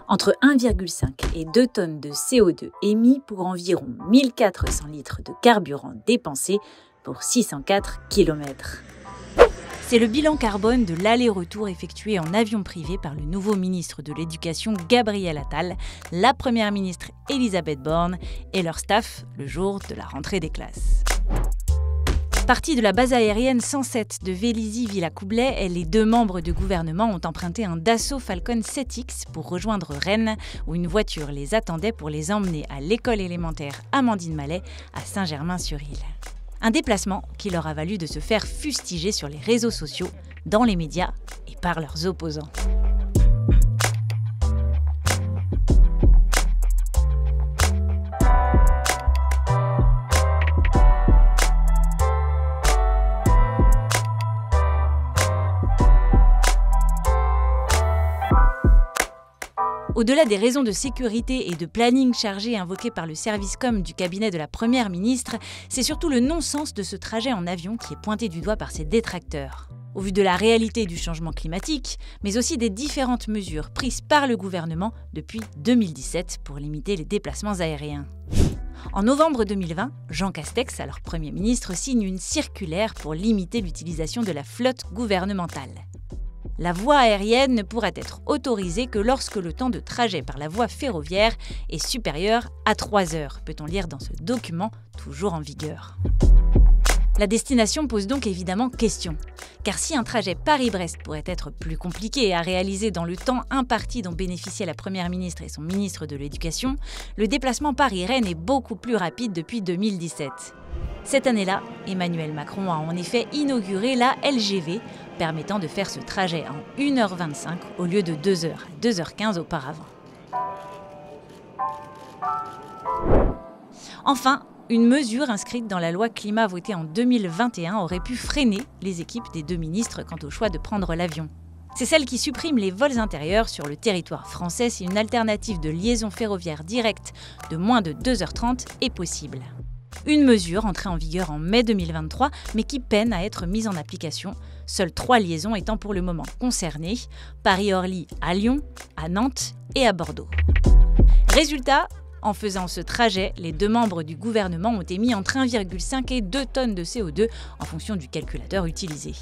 Entre 1,5 et 2 tonnes de CO2 émis pour environ 1400 litres de carburant dépensés pour 604 km. C'est le bilan carbone de l'aller-retour effectué en avion privé par le nouveau ministre de l'Éducation Gabriel Attal, la première ministre Elisabeth Borne et leur staff le jour de la rentrée des classes. Partis de la base aérienne 107 de Vélizy-Villacoublay, les deux membres du gouvernement ont emprunté un Dassault Falcon 7X pour rejoindre Rennes, où une voiture les attendait pour les emmener à l'école élémentaire Amandine Mallet à Saint-Germain-sur-Île. Un déplacement qui leur a valu de se faire fustiger sur les réseaux sociaux, dans les médias et par leurs opposants. Au-delà des raisons de sécurité et de planning chargé invoquées par le service com du cabinet de la Première ministre, c'est surtout le non-sens de ce trajet en avion qui est pointé du doigt par ses détracteurs. Au vu de la réalité du changement climatique, mais aussi des différentes mesures prises par le gouvernement depuis 2017 pour limiter les déplacements aériens. En novembre 2020, Jean Castex, alors Premier ministre, signe une circulaire pour limiter l'utilisation de la flotte gouvernementale. La voie aérienne ne pourra être autorisée que lorsque le temps de trajet par la voie ferroviaire est supérieur à 3 heures, peut-on lire dans ce document toujours en vigueur. La destination pose donc évidemment question, car si un trajet Paris-Brest pourrait être plus compliqué à réaliser dans le temps imparti dont bénéficiaient la Première ministre et son ministre de l'Éducation, le déplacement Paris-Rennes est beaucoup plus rapide depuis 2017. Cette année-là, Emmanuel Macron a en effet inauguré la LGV, permettant de faire ce trajet en 1h25 au lieu de 2h à 2h15 auparavant. Enfin, une mesure inscrite dans la loi climat votée en 2021 aurait pu freiner les équipes des deux ministres quant au choix de prendre l'avion. C'est celle qui supprime les vols intérieurs sur le territoire français si une alternative de liaison ferroviaire directe de moins de 2h30 est possible. Une mesure entrée en vigueur en mai 2023, mais qui peine à être mise en application, seules 3 liaisons étant pour le moment concernées, Paris-Orly à Lyon, à Nantes et à Bordeaux. Résultat, en faisant ce trajet, les deux membres du gouvernement ont émis entre 1,5 et 2 tonnes de CO2 en fonction du calculateur utilisé.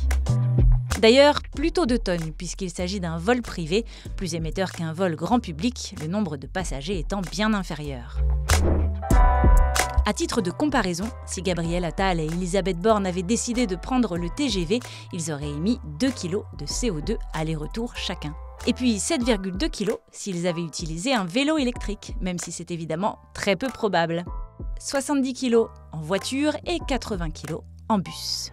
D'ailleurs, plutôt 2 tonnes, puisqu'il s'agit d'un vol privé, plus émetteur qu'un vol grand public, le nombre de passagers étant bien inférieur. À titre de comparaison, si Gabriel Attal et Elisabeth Borne avaient décidé de prendre le TGV, ils auraient émis 2 kg de CO2 aller-retour chacun. Et puis 7,2 kg s'ils avaient utilisé un vélo électrique, même si c'est évidemment très peu probable. 70 kg en voiture et 80 kg en bus.